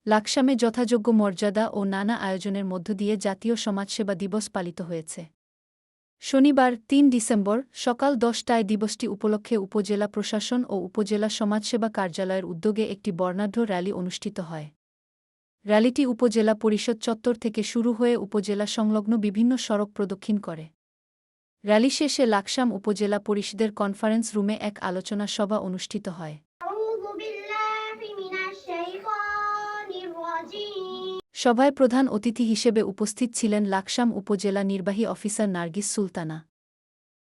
লাকসামে যথাযোগ্য মর্যাদা ও নানা আয়োজনের মধ্য দিয়ে জাতীয় সমাজসেবা দিবস পালিত হয়েছে। শনিবার ৩ ডিসেম্বর সকাল ১০টায় দিবসটি উপলক্ষে উপজেলা প্রশাসন ও উপজেলা সমাজসেবা কার্যালয়ের উদ্যোগে একটি বর্ণাঢ্য র্যালি অনুষ্ঠিত হয়। র্যালিটি উপজেলা পরিষদ চত্বর থেকে শুরু হয়ে উপজেলা সংলগ্ন বিভিন্ন সড়ক প্রদক্ষিণ করে। র্যালি শেষে লাকসাম উপজেলা পরিষদের কনফারেন্স রুমে এক আলোচনা সভা অনুষ্ঠিত হয়। সভায় প্রধান অতিথি হিসেবে উপস্থিত ছিলেন লাকসাম উপজেলা নির্বাহী অফিসার নার্গিস সুলতানা।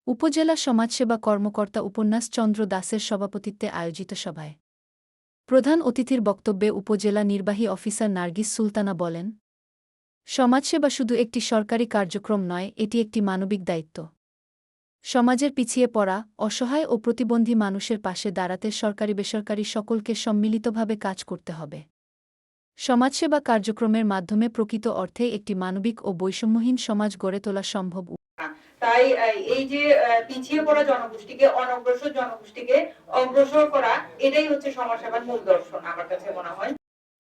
উপজেলা সমাজসেবা কর্মকর্তা উপন্যাস চন্দ্র দাসের সভাপতিত্বে আয়োজিত সভায় প্রধান অতিথির বক্তব্যে উপজেলা নির্বাহী অফিসার নার্গিস সুলতানা বলেন, সমাজসেবা শুধু একটি সরকারি কার্যক্রম নয়, এটি একটি মানবিক দায়িত্ব। সমাজের পিছিয়ে পড়া, অসহায় ও প্রতিবন্ধী মানুষের পাশে দাঁড়াতে সরকারি বেসরকারি সকলকে সম্মিলিতভাবে কাজ করতে হবে। সমাজসেবা কার্যক্রমের মাধ্যমে প্রকৃত অর্থে একটি মানবিক ও বৈষম্যহীন সমাজ গড়ে তোলা সম্ভব। তাই এই যে পিছিয়ে পড়া জনগোষ্ঠীকে, অনগ্রসর জনগোষ্ঠীকে অগ্রসর করা, এটাই হচ্ছে সমাজসেবার মূল দর্শন আমার কাছে মনে হয়।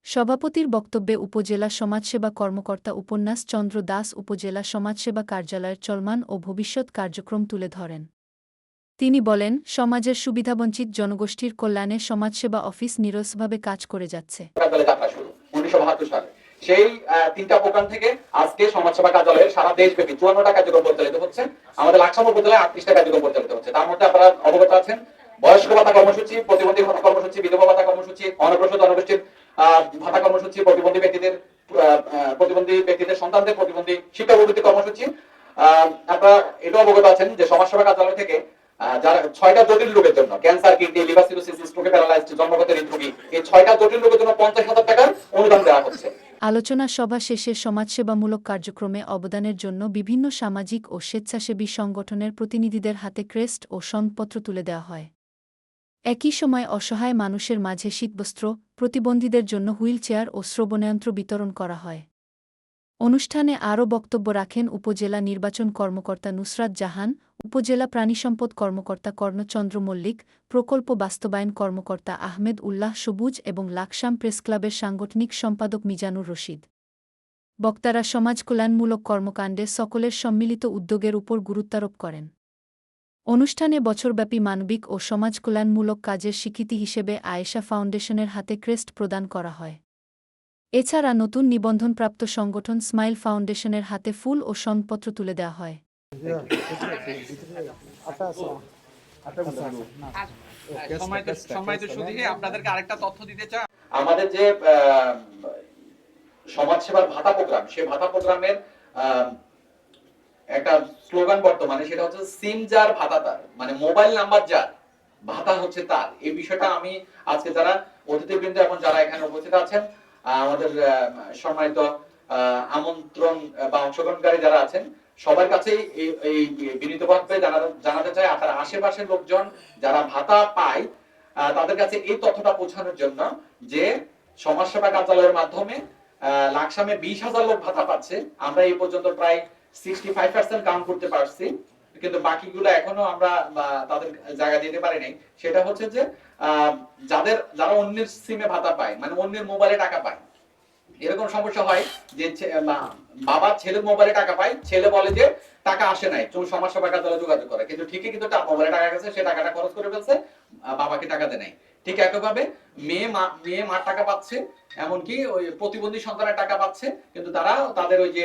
সভাপতির বক্তব্যে উপজেলা সমাজসেবা কর্মকর্তা উপন্যাস চন্দ্র দাস উপজেলা সমাজসেবা কার্যালয়ের চলমান ও ভবিষ্যৎ কার্যক্রম তুলে ধরেন। তিনি বলেন, সমাজের সুবিধাবঞ্চিত জনগোষ্ঠীর কল্যাণে সমাজসেবা অফিস নিরলসভাবে কাজ করে যাচ্ছে। 1972 সালে সেই 3টা প্রোগ্রাম থেকে আজকে সমাজসেবা কার্যালয়ের সারা দেশব্যাপী 54টা কার্যক্রম পরিচালিত হচ্ছে। আমাদের লাকসাম উপজেলায় 38টা কার্যক্রম পরিচালিত হচ্ছে। তার মধ্যে আপনারা অবগত আছেন বয়স্ক ভাতা কর্মসূচি, প্রতিবন্ধী ভাতা কর্মসূচি, বিধবা ভাতা কর্মসূচি, অনগ্রসর জনগোষ্ঠীর ভাতা কর্মসূচি, প্রতিবন্ধী ব্যক্তিদের সন্তানদের প্রতিবন্ধী শিক্ষা প্রবৃত্তি কর্মসূচি। আপনারা এটাও অবগত আছেন যে সমাজসেবা কার্যালয় থেকে যারা 6টা জটিল রোগের জন্য, ক্যান্সার, কিডনি, লিভার সিরোসিস, স্ট্রোকে প্যারালাইজড, জন্মগত হৃদরোগী, এই 6টা জটিল রোগের জন্য 50,000 টাকার অনুদান দেওয়া হচ্ছে। আলোচনা সভা শেষে সমাজসেবামূলক কার্যক্রমে অবদানের জন্য বিভিন্ন সামাজিক ও স্বেচ্ছাসেবী সংগঠনের প্রতিনিধিদের হাতে ক্রেস্ট ও সনদপত্র তুলে দেওয়া হয়। একই সময় অসহায় মানুষের মাঝে শীতবস্ত্র, প্রতিবন্ধীদের জন্য হুইলচেয়ার ও শ্রবণযন্ত্র বিতরণ করা হয়। অনুষ্ঠানে আরও বক্তব্য রাখেন উপজেলা নির্বাচন কর্মকর্তা নুসরাত জাহান, উপজেলা প্রাণিসম্পদ কর্মকর্তা কর্ণচন্দ্র মল্লিক, প্রকল্প বাস্তবায়ন কর্মকর্তা আহমেদ উল্লাহ সবুজ এবং লাকসাম প্রেসক্লাবের সাংগঠনিক সম্পাদক মিজানুর রশিদ। বক্তারা সমাজকল্যাণমূলক কর্মকাণ্ডে সকলের সম্মিলিত উদ্যোগের উপর গুরুত্বারোপ করেন। অনুষ্ঠানে বছরব্যাপী মানবিক ও সমাজকল্যাণমূলক কাজের স্বীকৃতি হিসেবে আয়েশা ফাউন্ডেশনের হাতে ক্রেস্ট প্রদান করা হয়। এছাড়া নতুন নিবন্ধনপ্রাপ্ত সংগঠন স্মাইল ফাউন্ডেশনের হাতে ফুল ও সনদপত্র তুলে দেওয়া হয়। আপনাদেরকে আরেকটা তথ্য দিতে চাই, আমাদের যে সমাজসেবার ভাতা প্রোগ্রাম, সেই ভাতা প্রোগ্রামের একটা স্লোগান বর্তমানে, সেটা হচ্ছে সিম যার ভাতা তার, মানে মোবাইল নাম্বার যার ভাতা হচ্ছে তার। এই বিষয়টা আমি আজকে যারা অতিথিবৃন্দ এবং যারা এখানে উপস্থিত আছেন, আমাদের সম্মানিত আমন্ত্রণ বা অংশগ্রহণকারী যারা আছেন, সবার কাছেই এই বিনীতভাবে জানাতে চাই, আপনার আশেপাশের লোকজন যারা ভাতা পায় তাদের কাছে এই তথ্যটা পৌঁছানোর জন্য যে সমাজসেবা কার্যালয়ের মাধ্যমে লাকসামে 20,000 লোক ভাতা পাচ্ছে। আমরা এই পর্যন্ত প্রায় 65% কাউন্ট করতে পারছি, কিন্তু বাকিগুলো এখনো আমরা তাদের জায়গা দিতে পারি নাই। সেটা হচ্ছে যে যারা অন্যের সিমে ভাতা পায়, মানে অন্যের মোবাইলে টাকা পায়। এরকম সমস্যা হয় যে বাবা ছেলের মোবাইলে টাকা পায়, ছেলে বলে যে টাকা আসে নাই, তুমি সমাজসেবা কার্যালয়ে যোগাযোগ করে, কিন্তু ঠিকই কিন্তু তার মোবাইলে টাকা গেছে, সে টাকাটা খরচ করে ফেলছে, বাবাকে টাকা দেয় নাই। ঠিক একইভাবে মেয়ে মার টাকা পাচ্ছে, এমনকি ওই প্রতিবন্ধী সন্তানের টাকা পাচ্ছে, কিন্তু তারা তাদের ওই যে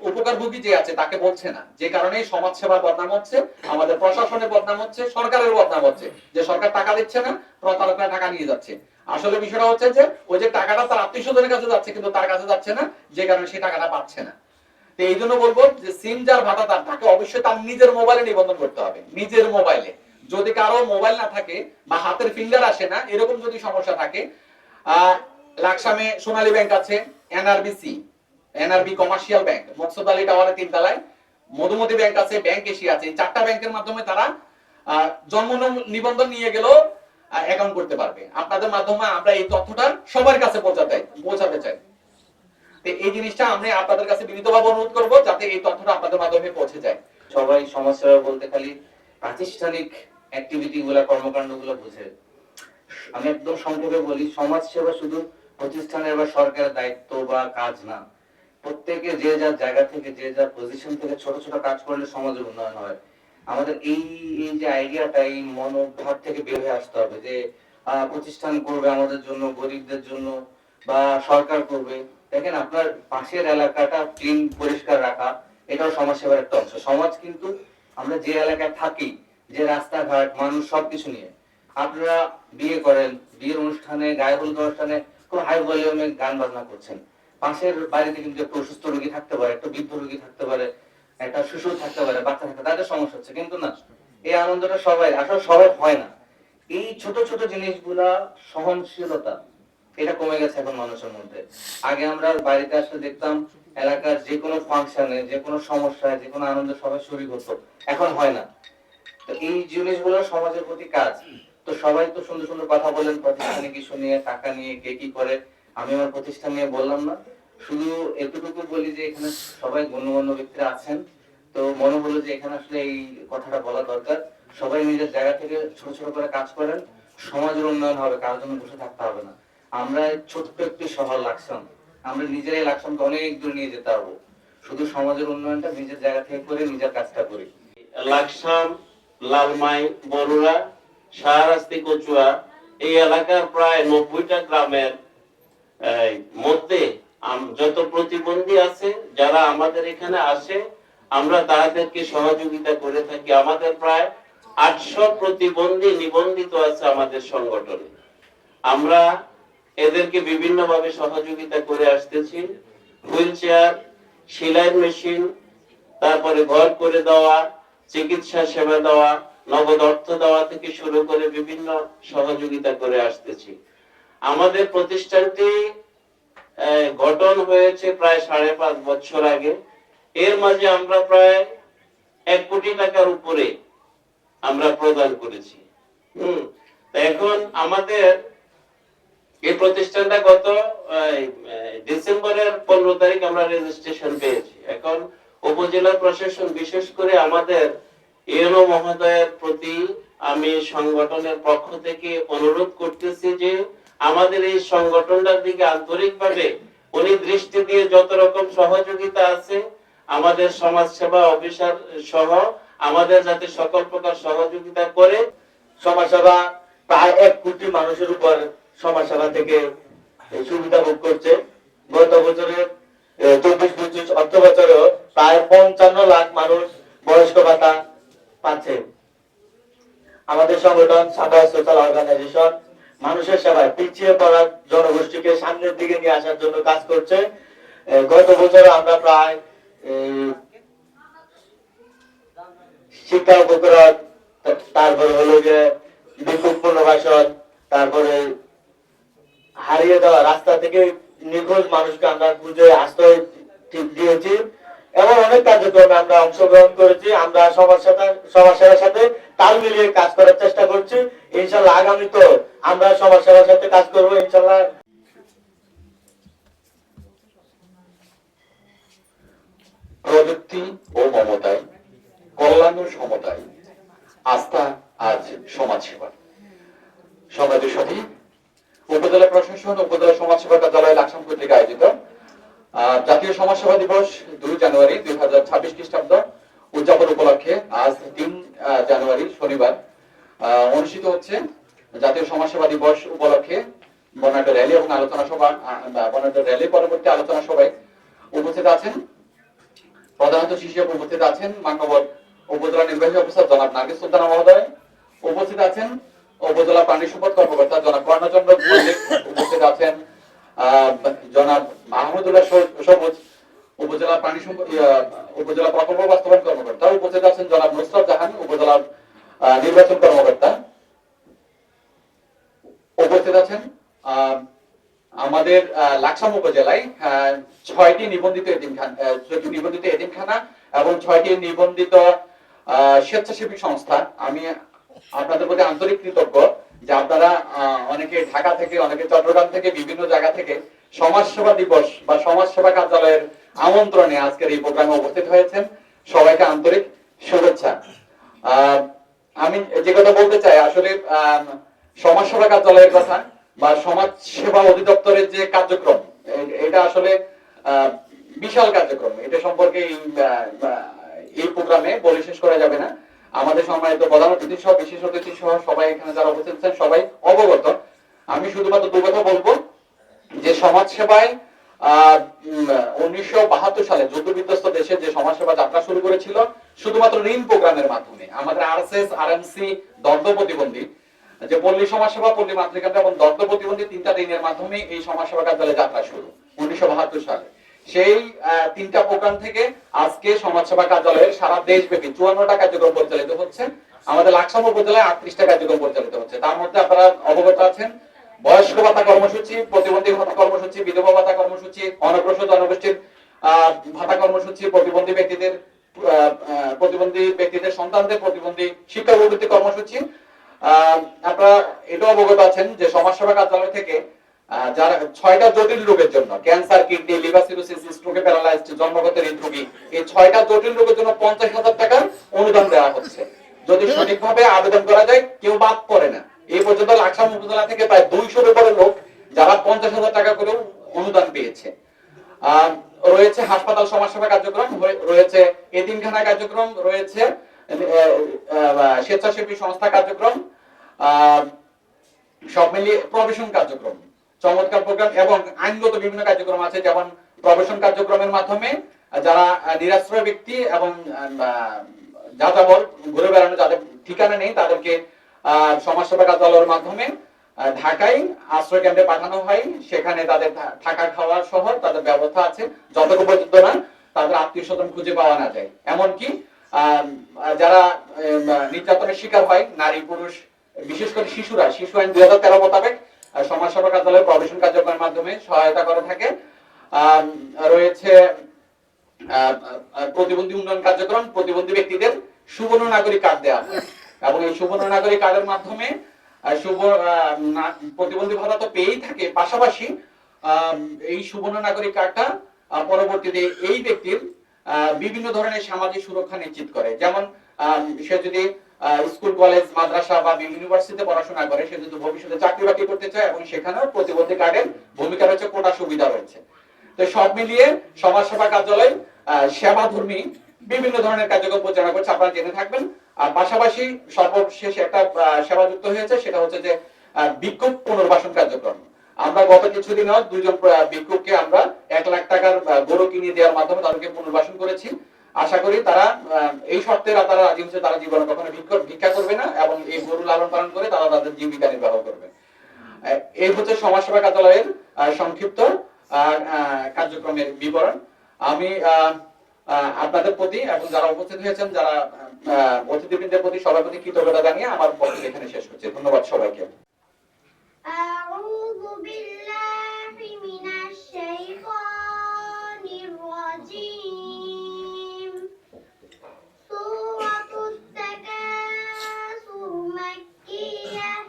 উপকারভোগী যে আছে তাকে বলছে না। যে কারণে সমাজসেবার বদনাম হচ্ছে, আমাদের প্রশাসনের বদনাম হচ্ছে, সরকারের বদনাম হচ্ছে, যে সরকার টাকা দিচ্ছে না, প্রতারকরা টাকা নিয়ে যাচ্ছে। আসলে বিষয়টা হচ্ছে যে ওই যে টাকাটা তার আত্মীয়স্বজনের কাছে যাচ্ছে, কিন্তু তার কাছে যাচ্ছে না, যে কারণে সে টাকাটা পাচ্ছে না। তো এই জন্য বলবো যে সিম যার ভাতা তার, তাকে অবশ্যই তার নিজের মোবাইলে নিবন্ধন করতে হবে, নিজের মোবাইলে। যদি কারো মোবাইল না থাকে বা হাতের ফিঙ্গার আসে না, এরকম যদি সমস্যা থাকে, লাকসামে সোনালী ব্যাংক আছে, এনআরবি কমার্শিয়াল ব্যাংক, মকসুদ আলী টাওয়ারের 3 তলায়, মধুমতি ব্যাংক আছে, ব্যাংক এশিয়া আছে, এই 4টা ব্যাংকের মাধ্যমে তারা জন্ম নিবন্ধন নিয়ে গেলেও অ্যাকাউন্ট করতে পারবে। আপনাদের মাধ্যমে আমরা এই তথ্যটা সবার কাছে পৌঁছাতে চাই। তো এই জিনিসটা আমরা আপনাদের কাছে বিনীতভাবে অনুরোধ করব, যাতে এই তথ্যটা আপনাদের মাধ্যমে পৌঁছে যায়। সবাই সমাজসেবা বলতে খালি প্রাতিষ্ঠানিক অ্যাক্টিভিটি গুলা, কর্মকাণ্ড গুলো বুঝে। আমি একদম সংক্ষেপে বলি, সমাজসেবা শুধু প্রতিষ্ঠানের বা সরকারের দায়িত্ব বা কাজ না। প্রত্যেকে যে যার জায়গা থেকে যে যার পজিশন থেকে ছোট ছোট কাজ করলে সমাজের উন্নয়ন হয়। আমাদের এই এই যে আইডিয়াটা, এই মনোভাব থেকে বের হয়ে আসতে হবে যে প্রতিষ্ঠান করবে আমাদের জন্য, গরিবদের জন্য, বা সরকার করবে। দেখেন, আপনার পাশের এলাকাটা ক্লিন পরিষ্কার রাখা এটাও সমাজ সেবার একটা অংশ। সমাজ কিন্তু আমরা যে এলাকায় থাকি, যে রাস্তাঘাট, মানুষ, সবকিছু নিয়ে। আপনারা বিয়ে করেন, বিয়ের অনুষ্ঠানে, গায়ে হলুদ অনুষ্ঠানে খুব হাই ভলিউমে গান বাজনা করছেন। পাশের বাড়িতে কিন্তু একটা অসুস্থ রোগী থাকতে পারে, একটা বৃদ্ধ রোগী থাকতে পারে, একটা শিশু থাকতে পারে, বাচ্চা থাকতে, তাদের সমস্যা হচ্ছে, কিন্তু না, এই আনন্দটা সবাই, আসলে সবাই হয় না। এই ছোট ছোট জিনিসগুলা, সহনশীলতা, এটা কমে গেছে এখন মানুষের মধ্যে। আগে আমরা বাড়িতে আসলে দেখতাম এলাকার যে কোনো ফাংশনে, যে কোনো সমস্যায়, যে কোনো আনন্দে সবাই শরীর হতো, এখন হয় না। তো এই জিনিসগুলো সমাজের প্রতি কাজ। তো সবাই তো সুন্দর সুন্দর কথা বলেন প্রতিষ্ঠানে কিছু নিয়ে, টাকা নিয়ে, কে কি করে। আমি আমার প্রতিষ্ঠান নিয়ে বললাম না, শুধু এতটুকু বলি যে এখানে সবাই গণ্যমান্য ব্যক্তিরা আছেন। তো মনে হলো যে এখানে আসলে এই কথাটা বলা দরকার। সবাই নিজের জায়গা থেকে ছোট ছোট করে কাজ করেন, সমাজের উন্নয়ন হবে, কার জন্য বসে থাকতে হবে না। আমরা ছোট্ট একটি শহর লাকসাম, আমরা নিজেরাই লাকসামকে অনেক দূর নিয়ে যেতে পারবো। শুধু সমাজের উন্নয়নটা নিজের জায়গা থেকে করে, নিজের কাজটা করি। লাকসাম, লালমাই, বরুড়া, শাহরাস্তি, কচুয়া, এই এলাকার প্রায় 90টা গ্রামের মধ্যে যত প্রতিবন্ধী আছে যারা আমাদের এখানে আসে, আমরা তাদেরকে সহযোগিতা করে থাকি। আমাদের প্রায় 800 প্রতিবন্ধী নিবন্ধিত আছে আমাদের সংগঠনে। আমরা এদেরকে বিভিন্ন ভাবে সহযোগিতা করে আসতেছি। হুইল চেয়ার, সেলাই মেশিন, তারপরে ঘর করে দেওয়া, চিকিৎসা সেবা দেওয়া, নগদ অর্থ দেওয়া থেকে শুরু করে বিভিন্ন সহযোগিতা করে আসতেছি। আমাদের প্রতিষ্ঠানটি গঠন হয়েছে প্রায় 5.5 বছর আগে। এর মাঝে আমরা প্রায় 1 কোটি টাকার উপরে আমরা প্রদান করেছি। এখন আমাদের এই প্রতিষ্ঠানটা গত ডিসেম্বরের 15 তারিখ আমরা রেজিস্ট্রেশন পেয়েছি। এখন উপজেলা প্রশাসন, বিশেষ করে আমাদের ইউনো মহোদয়ের প্রতি আমি সংগঠনের পক্ষ থেকে অনুরোধ করতেছি যে আমাদের এই সংগঠনটার দিকে আন্তরিকভাবে উনি দৃষ্টি দিয়ে যত রকম সহযোগিতা আছে, আমাদের সমাজ সেবা অফিসার সহ আমাদের যাতে সকল প্রকার সহযোগিতা করে। সমাজসেবা প্রায় 1 কোটি মানুষের উপর সমাজসেবা থেকে সুবিধা ভোগ করছে। গত বছরের 24-25 অর্থ বছরেও প্রায় 55 লাখ মানুষ বয়স্ক ভাতা পাচ্ছে। আমাদের সংগঠন সাদা সোশ্যাল অর্গানাইজেশন মানুষের সেবায় পিছিয়ে পড়া জনগোষ্ঠীকে সামনের দিকে নিয়ে আসার জন্য কাজ করছে। গত বছর আমরা প্রায় শিক্ষা উপকরণ, তারপরে হলো যে বিদ্যুৎ পুনর্বাসন, তারপরে হারিয়ে দেওয়া রাস্তা থেকে নিখোঁজ মানুষকে আমরা খুঁজে আশ্রয় দিয়েছি। এমন অনেক কার্যক্রমে আমরা অংশগ্রহণ করেছি। আমরা সমাজসেবার সাথে তাল মিলিয়ে কাজ করার চেষ্টা করছি। ইনশাল্লাহ আগামী তো আমরা সমাজসেবার সাথে কাজ করবো ইনশাল্লাহ। প্রযুক্তি ও মমতায়, কল্যাণ ও সমতায়, আস্থা আজ সমাজ সেবা। সম্মানিত সাথী, উপজেলা প্রশাসন, উপজেলা সমাজসেবা কার্যালয় লাকসাম কর্তৃক আয়োজিত জাতীয় সমাজসেবা দিবস 2 জানুয়ারি 2026 খ্রিস্টাব্দ উদযাপন উপলক্ষে আজ 3 জানুয়ারি শনিবার অনুষ্ঠিত হচ্ছে। জাতীয় সমাজসেবা দিবস উপলক্ষে বর্ণাঢ্য র্যালি এবং আলোচনা সভা, বর্ণাঢ্য র্যালি পরবর্তী আলোচনা সভায় উপস্থিত আছেন প্রধান অতিথি হিসেবে উপস্থিত আছেন মাননীয় উপজেলা নির্বাহী অফিসার জনাব নার্গিস সুলতানা মহোদয়, উপস্থিত আছেন উপজেলা প্রাণী সম্পদ কর্মকর্তা জনাব কর্ণচন্দ্র ভৌমিক, উপস্থিত আছেন জনাব মাহমুদুল্লাহ সবুজ, উপজেলা প্রাণী সম্পদ উপজেলা প্রকল্প বাস্তবায়ন কর্মকর্তা, উপস্থিত আছেন জনাব নুসরাত জাহান, উপজেলা নির্বাচন কর্মকর্তা, উপস্থিত আছেন আমাদের লাকসাম উপজেলায় 6টি নিবন্ধিত এতিমখানা এবং 6টি নিবন্ধিত স্বেচ্ছাসেবী সংস্থা। আমি আপনাদের প্রতি আন্তরিক কৃতজ্ঞ যে আপনারা অনেকে ঢাকা থেকে, অনেকে চট্টগ্রাম থেকে, বিভিন্ন জায়গা থেকে সমাজসেবা দিবস বা সমাজসেবা কার্যালয়ের আমন্ত্রণে আজকের এই প্রোগ্রামে উপস্থিত হয়েছেন। সবাইকে আন্তরিক শুভেচ্ছা। আমি যে কথা বলতে চাই, আসলে সমাজসেবা কার্যালয়ের কথা বা সমাজ সেবা অধিদপ্তরের যে কার্যক্রম, এটা আসলে বিশাল কার্যক্রম। এটা সম্পর্কে এই প্রোগ্রামে বলে শেষ করা যাবে না। আমাদের সম্মানিত প্রধান অতিথি সহ বিশেষ অতিথি সহ সবাই এখানে যারা উপস্থিত আছেন সবাই অবগত। আমি শুধুমাত্র দু কথা বলবো যে সমাজ সেবায় 1972 সালে যুদ্ধ বিধ্বস্ত দেশে যে সমাজ সেবা যাত্রা শুরু করেছিল শুধুমাত্র ঋণ প্রোগ্রামের মাধ্যমে। আমাদের আরএসএস, আরএমসি, দগ্ধ প্রতিবন্ধী যে পল্লী সমাজ সেবা, পল্লী মাতৃকান্ডা এবং দগ্ধ প্রতিবন্ধী তিনটা ঋণের মাধ্যমে এই সমাজ সেবা কার্যালয় যাত্রা শুরু 1972 সালে। সেই তিনটা প্রোগ্রাম থেকে আজকে সমাজ সেবা কার্যালয়ের সারা দেশব্যাপী 54টা কার্যক্রম পরিচালিত হচ্ছে। আমাদের লাকসাম উপজেলায় 38টা কার্যক্রম পরিচালিত হচ্ছে। তার মধ্যে আপনারা অবগত আছেন বয়স্ক ভাতা কর্মসূচি, প্রতিবন্ধী ভাতা কর্মসূচি, বিধবা ভাতা কর্মসূচি, অনগ্রসর জনগোষ্ঠীর ভাতা কর্মসূচি, প্রতিবন্ধী ব্যক্তিদের সন্তানদের প্রতিবন্ধী শিক্ষা প্রবৃত্তি কর্মসূচি। আপনারা এটাও অবগত আছেন যে সমাজ সেবা কার্যালয় থেকে যারা 6টা জটিল রোগের জন্য ক্যান্সার, কিডনি, লিভার সিরোসিস, স্ট্রোকে প্যারালাইজড, জন্মগত হৃদরোগী, এই 6টা জটিল রোগের জন্য 50,000 টাকার অনুদান দেওয়া হচ্ছে। যদি সঠিকভাবে আবেদন করা যায় কেউ বাদ পড়ে না। এই পর্যন্ত লাকসাম উপজেলা থেকে প্রায় 200-এর উপরে লোক যারা 50,000 টাকা করে অনুদান পেয়েছে। রয়েছে হাসপাতাল সমাজসেবা কার্যক্রম, রয়েছে এতিমখানা কার্যক্রম, রয়েছে স্বেচ্ছাসেবী সংস্থা কার্যক্রম, সব মিলিয়ে প্রবেশন কার্যক্রম, চমৎকার প্রোগ্রাম এবং আইনগত বিভিন্ন কার্যক্রম আছে। যেমন প্রবেশন কার্যক্রমের মাধ্যমে যারা নিরাশ্রয় ব্যক্তি এবং যাযাবর ঘুরে বেড়ানো যাদের ঠিকানা নেই তাদেরকে সমাজসেবা কার্যালয়ের মাধ্যমে ঢাকায় আশ্রয় কেন্দ্রে পাঠানো হয়। সেখানে তাদের থাকা খাওয়া সহ তাদের ব্যবস্থা আছে, যতটুকু পর্যন্ত না তাদের আত্মীয় স্বজন খুঁজে পাওয়া না যায়। এমনকি যারা নির্যাতনের শিকার হয় নারী পুরুষ, বিশেষ করে শিশুরা, শিশু আইন 2013 মোতাবেক সমাজসেবা কার্যালয়ের প্রবেশন কার্যক্রমের মাধ্যমে সহায়তা করে থাকে। রয়েছে প্রতিবন্ধী উন্নয়ন কার্যক্রম, প্রতিবন্ধী ব্যক্তিদের সুবর্ণ নাগরিক কার্ড দেওয়া হয় এবং এই সুবর্ণ নাগরিক কার্ডের মাধ্যমে প্রতিবন্ধী ভাতা তো পেয়েই থাকে, পাশাপাশি এই সুবর্ণ নাগরিক কার্ডটা পরবর্তীতে এই ব্যক্তির বিভিন্ন ধরনের সামাজিক সুরক্ষা নিশ্চিত করে। যেমন সে যদি স্কুল, কলেজ, মাদ্রাসা বা ইউনিভার্সিটিতে পড়াশোনা করে, সে যদি ভবিষ্যতে চাকরি বাকরি করতে চায় এবং সেখানেও প্রতিবন্ধী কার্ডের ভূমিকা রয়েছে, কোটা সুবিধা রয়েছে। তো সব মিলিয়ে সমাজ সেবা কার্যালয় সেবাধর্মী বিভিন্ন ধরনের কার্যক্রম পরিচালনা করছে, আপনারা জেনে থাকবেন। আর পাশাপাশি সর্বশেষ একটা সেবা যুক্ত হয়েছে, সেটা হচ্ছে যে বিক্ষোভ পুনর্বাসন কার্যক্রম। আমরা গত কিছুদিন দুইজন বিক্ষোভকে আমরা 1 লাখ টাকার গরু কিনে দেওয়ার মাধ্যমে তাদেরকে পুনর্বাসন করেছি। আশা করি তারা এই শর্তে তারা রাজি হচ্ছে, তারা জীবনে কখনো ভিক্ষা করবে না এবং এই গরু লালন পালন করে তারা তাদের জীবিকা নির্বাহ করবে। এই হচ্ছে সমাজ সেবা কার্যালয়ের সংক্ষিপ্ত কার্যক্রমের বিবরণ। আমি আপনাদের প্রতি এবং যারা উপস্থিত হয়েছেন, যারা অতিথিবৃন্দের প্রতি সবার প্রতি কৃতজ্ঞতা জানিয়ে আমার বক্তব্য এখানে শেষ করছি। ধন্যবাদ সবাইকে। আউযু বিল্লাহি মিনাশ শাইতানির রাজীম। সূরাতুত তাকাসুর মাক্কিয়াহ।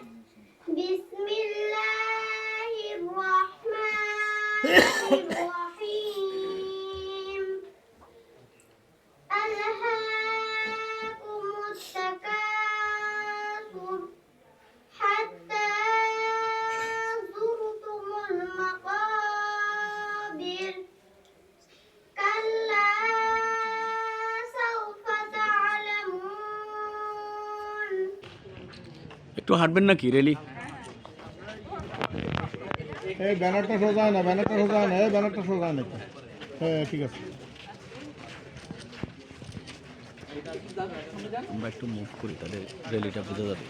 বিসমিল্লাহির রাহমানির রাহিম। আলহাকুমুত তাকাসুর হাত্তা যুরতুমুল মাকাবির। কাল্লা সাওফা তা'লামুন। একটু হাঁটবেন নাকি রেলি? এই ব্যানারটা সোজা না, ব্যানারটা সোজা না, এই ব্যানারটা সোজা না। হ্যাঁ ঠিক আছে। আমরা একটু মুভ করি, তাহলে রেলিটা বোঝা যাবে।